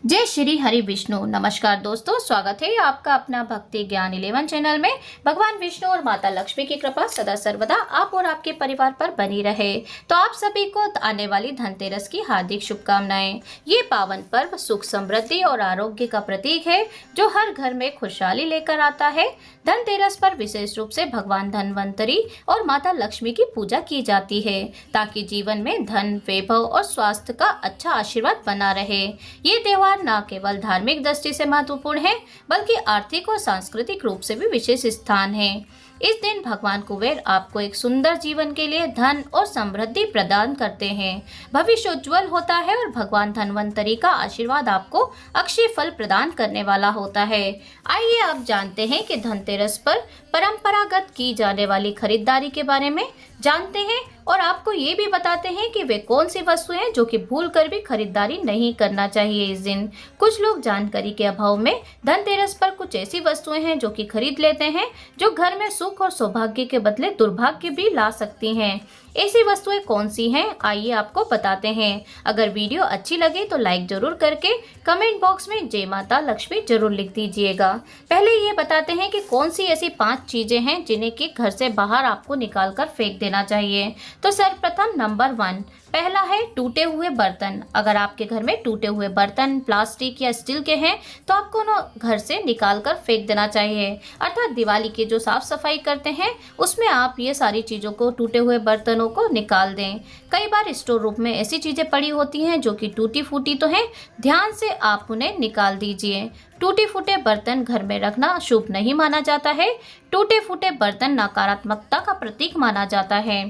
जय श्री हरि विष्णु। नमस्कार दोस्तों, स्वागत है आपका अपना भक्ति ज्ञान 11 चैनल में। भगवान विष्णु और माता लक्ष्मी की कृपा सदा सर्वदा आप और आपके परिवार पर बनी रहे। तो आप सभी को आने वाली धनतेरस की हार्दिक शुभकामनाएं। ये पावन पर्व सुख, समृद्धि और आरोग्य का प्रतीक है जो हर घर में खुशहाली लेकर आता है। धनतेरस पर विशेष रूप से भगवान धन्वंतरी और माता लक्ष्मी की पूजा की जाती है ताकि जीवन में धन, वैभव और स्वास्थ्य का अच्छा आशीर्वाद बना रहे। ये त्योहार न केवल धार्मिक दृष्टि से महत्वपूर्ण है बल्कि आर्थिक और सांस्कृतिक रूप से भी विशेष स्थान है। इस दिन भगवान कुबेर आपको एक सुंदर जीवन के लिए धन और समृद्धि प्रदान करते हैं। भविष्य उज्जवल होता है और भगवान धन्वंतरी का आशीर्वाद आपको अक्षय फल प्रदान करने वाला होता है। आइए अब जानते हैं कि धनतेरस पर परंपरागत की जाने वाली खरीदारी के बारे में जानते हैं और आपको ये भी बताते हैं कि वे कौन सी वस्तुएं हैं जो कि भूल कर भी खरीदारी नहीं करना चाहिए इस दिन। कुछ लोग जानकारी के अभाव में धनतेरस पर कुछ ऐसी वस्तुएं हैं जो कि खरीद लेते हैं जो घर में सुख और सौभाग्य के बदले दुर्भाग्य भी ला सकती हैं। ऐसी वस्तुएं कौन सी हैं, आइए आपको बताते हैं। अगर वीडियो अच्छी लगे तो लाइक जरूर करके कमेंट बॉक्स में जय माता लक्ष्मी जरूर लिख दीजिएगा। पहले ये बताते हैं कि कौन सी ऐसी 5 चीजें हैं जिन्हें कि घर से बाहर आपको निकाल कर फेंक देना चाहिए। तो सर्वप्रथम नंबर 1 पहला है टूटे हुए बर्तन। अगर आपके घर में टूटे हुए बर्तन प्लास्टिक या स्टील के हैं तो आपको उन्हें घर से निकाल कर फेंक देना चाहिए। अर्थात दिवाली की जो साफ सफाई करते हैं उसमें आप ये सारी चीज़ों को, टूटे हुए बर्तनों को निकाल दें। कई बार स्टोर रूम में ऐसी चीज़ें पड़ी होती हैं जो कि टूटी फूटी तो हैं, ध्यान से आप उन्हें निकाल दीजिए। टूटे फूटे बर्तन घर में रखना शुभ नहीं माना जाता है। टूटे फूटे बर्तन नकारात्मकता का प्रतीक माना जाता है।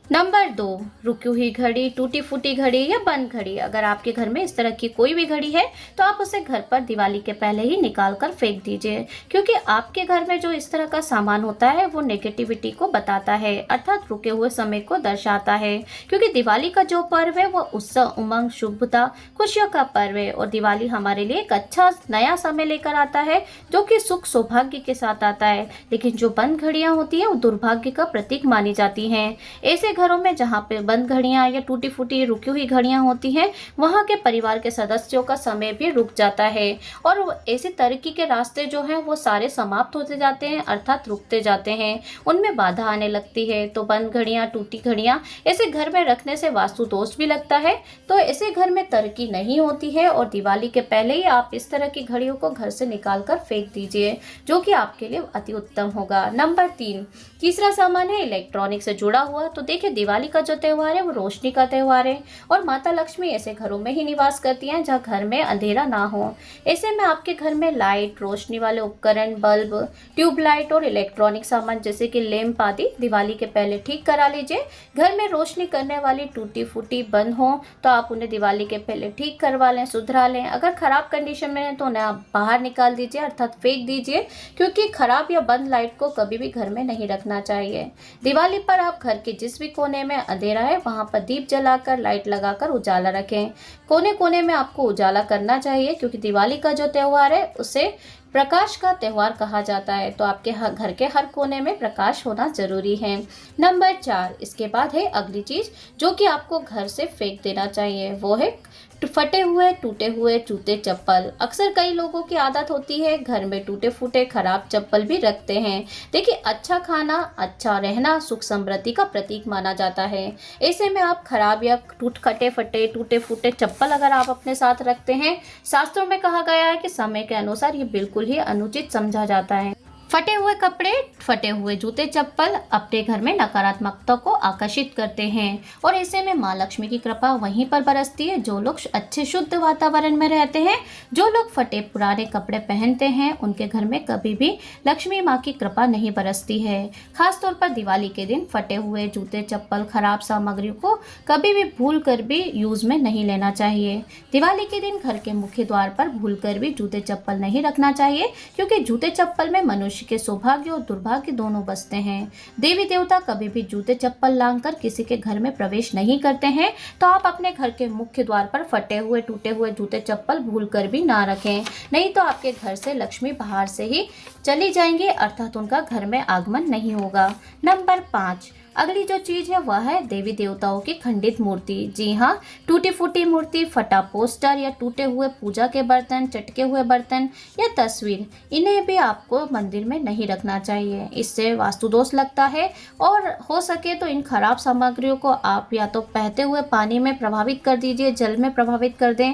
नंबर 2 रुकी हुई घड़ी, टूटी फूटी घड़ी या बंद घड़ी। अगर आपके घर में इस तरह की कोई भी घड़ी है तो आप उसे घर पर दिवाली के पहले ही निकाल कर फेंक दीजिए, क्योंकि आपके घर में जो इस तरह का सामान होता है वो नेगेटिविटी को बताता है, अर्थात रुके हुए समय को दर्शाता है। क्योंकि दिवाली का जो पर्व है वो उत्सव, उमंग, शुभता, खुशियों का पर्व है और दिवाली हमारे लिए एक अच्छा नया समय लेकर आता है जो कि सुख सौभाग्य के साथ आता है। लेकिन जो बंद घड़ियां होती है वो दुर्भाग्य का प्रतीक मानी जाती हैं। ऐसे घरों में जहाँ पे बंद घड़ियां या टूटी फूटी रुकी हुई घड़ियां होती हैं वहाँ के परिवार के सदस्यों का समय भी रुक जाता है और ऐसी तरक्की के रास्ते जो हैं वो सारे समाप्त होते जाते हैं, अर्थात रुकते जाते हैं, उनमें बाधा आने लगती है। तो बंद घड़ियां, टूटी घड़ियां ऐसे घर में रखने से वास्तु दोष भी लगता है, तो ऐसे घर में तरक्की नहीं होती है और दिवाली के पहले ही आप इस तरह की घड़ियों को घर से निकाल कर फेंक दीजिए, जो कि आपके लिए अति उत्तम होगा। नंबर 3 तीसरा सामान है इलेक्ट्रॉनिक से जुड़ा हुआ। तो देखिए, दिवाली का जो त्यौहार है वो रोशनी का त्यौहार है और माता लक्ष्मी ऐसे घरों में ही निवास करती हैं जहाँ घर में अंधेरा ना हो। ऐसे में आपके घर में लाइट, रोशनी वाले उपकरण, बल्ब, ट्यूबलाइट और इलेक्ट्रॉनिक सामान जैसे कि लैंप आदि दिवाली के पहले ठीक करा लीजिए। घर में रोशनी करने वाली टूटी फूटी बंद हो तो आप उन्हें दिवाली के पहले ठीक करवा लें, सुधरा लें। अगर खराब कंडीशन में है तो उन्हें आप बाहर निकाल दीजिए, अर्थात फेंक दीजिए, क्योंकि खराब या बंद लाइट को कभी भी घर में नहीं रखना चाहिए। दिवाली पर आप घर के जिस भी कोने में अंधेरा है वहां पर दीप जलाकर, लाइट लगाकर उजाला रखें। कोने कोने में आपको उजाला करना चाहिए, क्योंकि दिवाली का जो त्यौहार है उसे प्रकाश का त्यौहार कहा जाता है। तो आपके घर के हर कोने में प्रकाश होना जरूरी है। नंबर 4 इसके बाद है अगली चीज जो कि आपको घर से फेंक देना चाहिए, वो है फटे हुए, टूटे हुए जूते, चप्पल। अक्सर कई लोगों की आदत होती है घर में टूटे फूटे खराब चप्पल भी रखते हैं। देखिए, अच्छा खाना, अच्छा रहना सुख समृद्धि का प्रतीक माना जाता है। ऐसे में आप खराब या फटे फटे, टूटे फूटे चप्पल अगर आप अपने साथ रखते हैं, शास्त्रों में कहा गया है कि समय के अनुसार ये बिल्कुल ही अनुचित समझा जाता है। फटे हुए कपड़े, फटे हुए जूते, चप्पल अपने घर में नकारात्मकता को आकर्षित करते हैं और ऐसे में माँ लक्ष्मी की कृपा वहीं पर बरसती है जो लोग अच्छे शुद्ध वातावरण में रहते हैं। जो लोग फटे पुराने कपड़े पहनते हैं उनके घर में कभी भी लक्ष्मी माँ की कृपा नहीं बरसती है। खासतौर पर दिवाली के दिन फटे हुए जूते, चप्पल, खराब सामग्रियों को कभी भी भूल कर भी यूज में नहीं लेना चाहिए। दिवाली के दिन घर के मुख्य द्वार पर भूल कर भी जूते चप्पल नहीं रखना चाहिए, क्योंकि जूते चप्पल में मनुष्य के सौभाग्य और दुर्भाग्य दोनों बसते हैं। देवी देवता कभी भी जूते चप्पल लांघकर किसी के घर में प्रवेश नहीं करते हैं। तो आप अपने घर के मुख्य द्वार पर फटे हुए, टूटे हुए जूते चप्पल भूल कर भी ना रखें, नहीं तो आपके घर से लक्ष्मी बाहर से ही चली जाएंगे, अर्थात उनका घर में आगमन नहीं होगा। नंबर 5 अगली जो चीज है वह है देवी देवताओं की खंडित मूर्ति। जी हाँ, टूटी फूटी मूर्ति, फटा पोस्टर या टूटे हुए पूजा के बर्तन, चटके हुए बर्तन या तस्वीर, इन्हें भी आपको मंदिर में नहीं रखना चाहिए। इससे वास्तु दोष लगता है और हो सके तो इन खराब सामग्रियों को आप या तो बहते हुए पानी में प्रभावित कर दीजिए, जल में प्रभावित कर दें।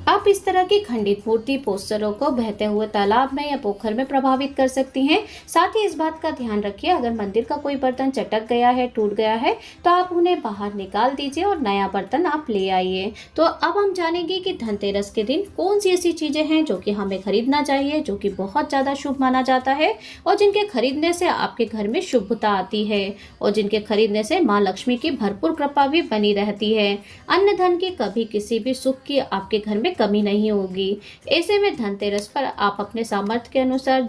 आप इस तरह की खंडित मूर्ति पोस्टरों को बहते हुए तालाब में या पोखर में प्रभावित कर सकती हैं। साथ ही इस बात का ध्यान रखिए, अगर मंदिर का कोई बर्तन चटक गया है, टूट गया है, तो आप उन्हें बाहर निकाल दीजिए और नया बर्तन आप ले आइए। तो अब हम जानेंगे कि धनतेरस के दिन कौन सी ऐसी चीजें हैं जो कि हमें खरीदना चाहिए, जो कि बहुत ज्यादा शुभ माना जाता है और जिनके खरीदने से आपके घर में शुभता आती है और जिनके खरीदने से माँ लक्ष्मी की भरपूर कृपा भी बनी रहती है। अन्न धन की कभी किसी भी सुख की आपके घर में कमी नहीं होगी। ऐसे में धनतेरस पर आप अपने सामर्थ्य के अनुसार,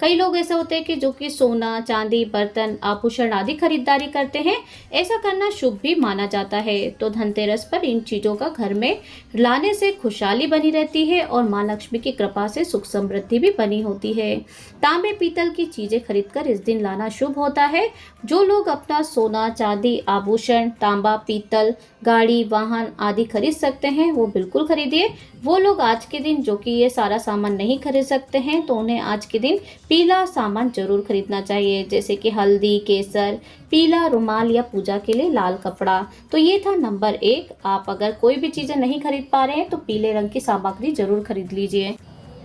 कई लोग ऐसे होते हैं कि जो कि सोना, चांदी, बर्तन, आभूषण आदि खरीदारी करते हैं, ऐसा करना शुभ भी माना जाता है। तो धनतेरस पर इन चीजों का घर में लाने से खुशहाली बनी रहती है और माँ लक्ष्मी की कृपा से सुख समृद्धि भी बनी होती है। तांबे पीतल की चीजें खरीदकर इस दिन लाना शुभ होता है। जो लोग अपना सोना, चांदी, आभूषण, तांबा, पीतल, गाड़ी, वाहन आदि खरीद सकते हैं वो बिल्कुल खरीदिए। वो लोग आज के दिन जो कि ये सारा सामान नहीं खरीद सकते हैं तो उन्हें आज के दिन पीला सामान जरूर खरीदना चाहिए, जैसे कि हल्दी, केसर, पीला रुमाल या पूजा के लिए लाल कपड़ा। तो ये था नंबर 1। आप अगर कोई भी चीजें नहीं खरीद पा रहे हैं तो पीले रंग की सामग्री जरूर खरीद लीजिए।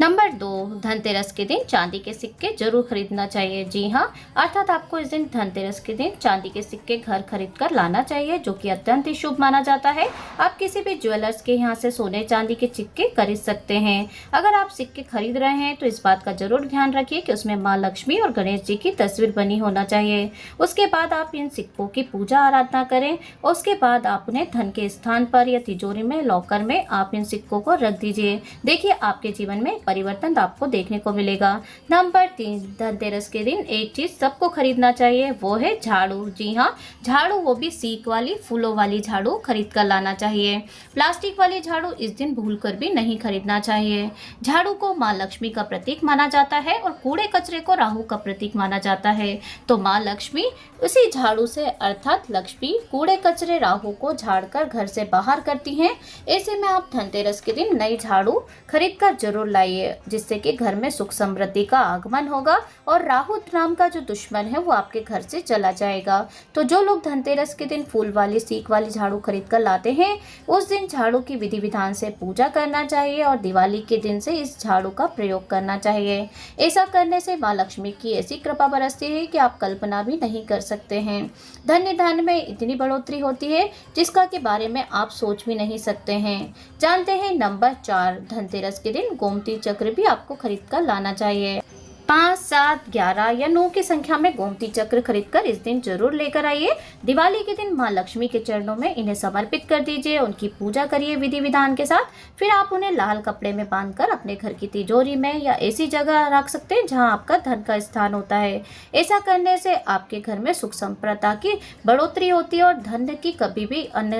नंबर 2, धनतेरस के दिन चांदी के सिक्के जरूर खरीदना चाहिए। जी हाँ, अर्थात आपको इस दिन धनतेरस के दिन चांदी के सिक्के घर खरीद कर लाना चाहिए, जो कि अत्यंत ही शुभ माना जाता है। आप किसी भी ज्वेलर्स के यहाँ से सोने चांदी के सिक्के खरीद सकते हैं। अगर आप सिक्के खरीद रहे हैं तो इस बात का जरूर ध्यान रखिए कि उसमें माँ लक्ष्मी और गणेश जी की तस्वीर बनी होना चाहिए। उसके बाद आप इन सिक्कों की पूजा आराधना करें। उसके बाद आप उन्हें धन के स्थान पर या तिजोरी में, लॉकर में आप इन सिक्कों को रख दीजिए। देखिए आपके जीवन में परिवर्तन आपको देखने को मिलेगा। नंबर 3, धनतेरस के दिन एक चीज सबको खरीदना चाहिए, वो है झाड़ू। जी हाँ, झाड़ू, वो भी सीक वाली, फूलों वाली झाड़ू खरीद कर लाना चाहिए। प्लास्टिक वाली झाड़ू इस दिन भूलकर भी नहीं खरीदना चाहिए। झाड़ू को माँ लक्ष्मी का प्रतीक माना जाता है और कूड़े कचरे को राहु का प्रतीक माना जाता है। तो माँ लक्ष्मी उसी झाड़ू से, अर्थात लक्ष्मी कूड़े कचरे राहु को झाड़कर घर से बाहर करती हैं। ऐसे में आप धनतेरस के दिन नई झाड़ू खरीद कर जरूर लाइए, जिससे कि घर में सुख समृद्धि का आगमन होगा और राहु नाम का जो दुश्मन है वो आपके घर से चला जाएगा। तो जो लोग धनतेरस के दिन फूल वाली, सीक वाली झाड़ू खरीद कर लाते हैं, उस दिन झाड़ू की विधि विधान से पूजा करना चाहिए और दिवाली के दिन से इस झाड़ू का प्रयोग करना चाहिए। ऐसा करने से माँ लक्ष्मी की ऐसी कृपा बरसती है कि आप कल्पना भी नहीं कर सकते हैं। धन में इतनी बढ़ोतरी होती है जिसका के बारे में आप सोच भी नहीं सकते हैं। जानते हैं नंबर 4, धनतेरस के दिन गोमती चक्र भी आपको खरीद कर लाना चाहिए। 5, 7, 11 या 9 की संख्या में गोमती चक्र खरीदकर इस दिन जरूर लेकर आइए। दिवाली के दिन माँ लक्ष्मी के चरणों में इन्हें समर्पित कर दीजिए, उनकी पूजा करिए विधि विधान के साथ। फिर आप उन्हें लाल कपड़े में बांधकर अपने घर की तिजोरी में या ऐसी जगह रख सकते हैं जहां आपका धन का स्थान होता है। ऐसा करने से आपके घर में सुख संपन्नता की बढ़ोतरी होती है और अन्य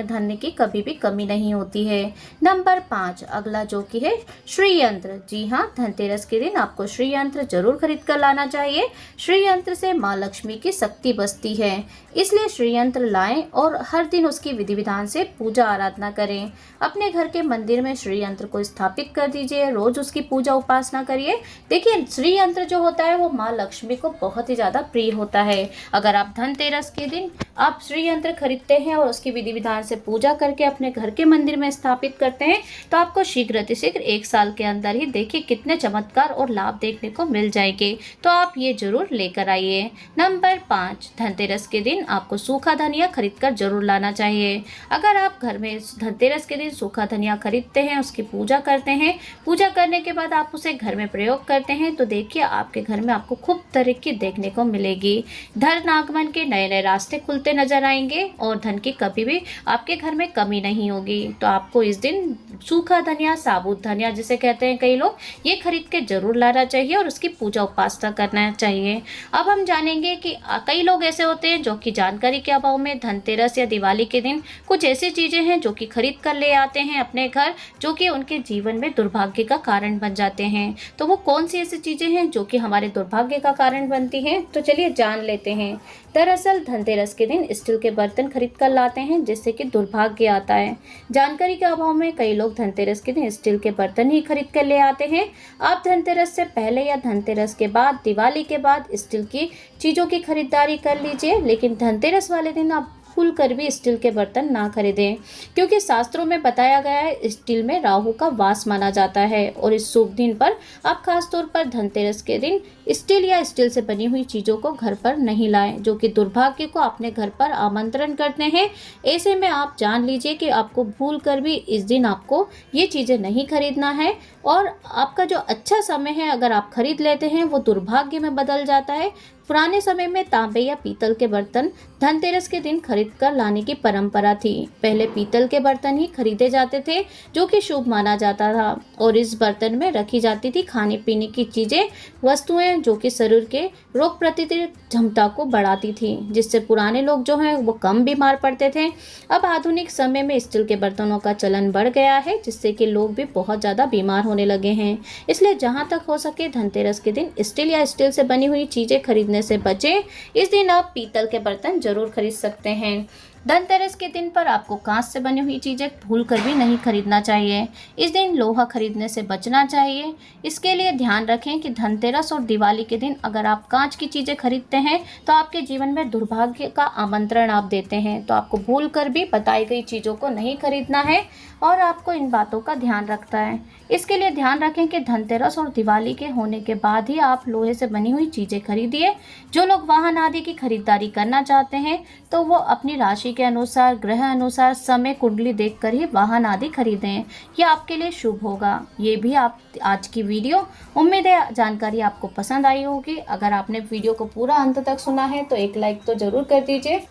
धन की कभी भी कमी नहीं होती है। नंबर 5, अगला जो कि है श्री यंत्र। जी हाँ, धनतेरस के दिन आपको श्री यंत्र जरूर खरीद कर लाना चाहिए। श्री यंत्र से माँ लक्ष्मी की शक्ति बसती है, इसलिए श्री यंत्र लाएं और हर दिन उसकी विधि विधान से पूजा आराधना करें। अपने घर के मंदिर में श्री यंत्र को स्थापित कर दीजिए, रोज उसकी पूजा उपासना करिए। देखिए, श्री यंत्र जो होता है वो माँ लक्ष्मी को बहुत ही ज्यादा प्रिय होता है। अगर आप धनतेरस के दिन आप श्री यंत्र खरीदते हैं और उसकी विधि विधान से पूजा करके अपने घर के मंदिर में स्थापित करते हैं तो आपको शीघ्र 1 साल के अंदर ही देखिए कितने चमत्कार और लाभ देखने को मिल जाएंगे। तो आप ये जरूर लेकर आइए। नंबर 5, धनतेरस के दिन आपको सूखा धनिया खरीद कर जरूर लाना चाहिए। अगर आप घर में धनतेरस के दिन सूखा धनिया खरीदते हैं, उसकी पूजा करते हैं, पूजा करने के बाद आप उसे घर में प्रयोग करते हैं तो देखिए आपके घर में आपको खूब तरक्की देखने को मिलेगी। धन आगमन के नए नए रास्ते खुलते नजर आएंगे और धन की कभी भी आपके घर में कमी नहीं होगी। तो आपको इस दिन सूखा धनिया, साबुत धनिया जिसे कहते हैं कई लोग, ये खरीद के जरूर लाना चाहिए और उसकी पूजा उपासना करना चाहिए। अब हम जानेंगे कि कई लोग ऐसे होते हैं जो कि जानकारी के अभाव में धनतेरस या दिवाली के दिन कुछ ऐसी चीजें हैं जो कि खरीद कर ले आते हैं अपने घर, जो कि उनके जीवन में दुर्भाग्य का कारण बन जाते हैं। तो वो कौन सी ऐसी चीजें हैं जो कि हमारे दुर्भाग्य का कारण बनती हैं, तो चलिए जान लेते हैं। दरअसल धनतेरस के दिन स्टील के बर्तन खरीद कर लाते हैं जिससे कि दुर्भाग्य आता है। जानकारी के अभाव में कई लोग धनतेरस के दिन स्टील के बर्तन ही खरीद कर ले आते हैं। आप धनतेरस से पहले या धनतेरस के बाद, दिवाली के बाद स्टील की चीजों की खरीदारी कर लीजिए, लेकिन धनतेरस वाले दिन आप भूल कर भी स्टील के बर्तन ना खरीदें, क्योंकि शास्त्रों में बताया गया है स्टील में राहु का वास माना जाता है। और इस शुभ दिन पर आप खास तौर पर धनतेरस के दिन स्टील या स्टील से बनी हुई चीजों को घर पर नहीं लाएं, जो कि दुर्भाग्य को अपने घर पर आमंत्रण करते हैं। ऐसे में आप जान लीजिए कि आपको भूल कर भी इस दिन आपको ये चीजें नहीं खरीदना है, और आपका जो अच्छा समय है अगर आप खरीद लेते हैं वो दुर्भाग्य में बदल जाता है। पुराने समय में तांबे या पीतल के बर्तन धनतेरस के दिन खरीद कर लाने की परंपरा थी। पहले पीतल के बर्तन ही खरीदे जाते थे जो कि शुभ माना जाता था, और इस बर्तन में रखी जाती थी खाने पीने की चीजें, वस्तुएं जो कि शरीर के रोग प्रतिरोधक क्षमता को बढ़ाती थी, जिससे पुराने लोग जो हैं वो कम बीमार पड़ते थे। अब आधुनिक समय में स्टील के बर्तनों का चलन बढ़ गया है, जिससे कि लोग भी बहुत ज़्यादा बीमार होने लगे हैं। इसलिए जहाँ तक हो सके धनतेरस के दिन स्टील या स्टील से बनी हुई चीज़ें खरीदने से बचें। इस दिन आप पीतल के बर्तन जरूर खरीद सकते हैं। धनतेरस के दिन पर आपको कांच से बनी हुई चीज़ें भूल कर भी नहीं खरीदना चाहिए। इस दिन लोहा खरीदने से बचना चाहिए। इसके लिए ध्यान रखें कि धनतेरस और दिवाली के दिन अगर आप कांच की चीज़ें खरीदते हैं तो आपके जीवन में दुर्भाग्य का आमंत्रण आप देते हैं। तो आपको भूल कर भी बताई गई चीज़ों को नहीं खरीदना है, और आपको इन बातों का ध्यान रखना है। इसके लिए ध्यान रखें कि धनतेरस और दिवाली के होने के बाद ही आप लोहे से बनी हुई चीज़ें खरीदिए। जो लोग वाहन आदि की खरीदारी करना चाहते हैं तो वो अपनी राशि के अनुसार, ग्रह अनुसार, समय कुंडली देखकर ही वाहन आदि खरीदें। यह आपके लिए शुभ होगा। ये भी आप आज की वीडियो, उम्मीद है जानकारी आपको पसंद आई होगी। अगर आपने वीडियो को पूरा अंत तक सुना है तो एक लाइक तो जरूर कर दीजिए।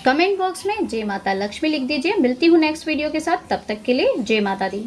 कमेंट बॉक्स में जय माता लक्ष्मी लिख दीजिए। मिलती हूँ नेक्स्ट वीडियो के साथ, तब तक के लिए जय माता दी।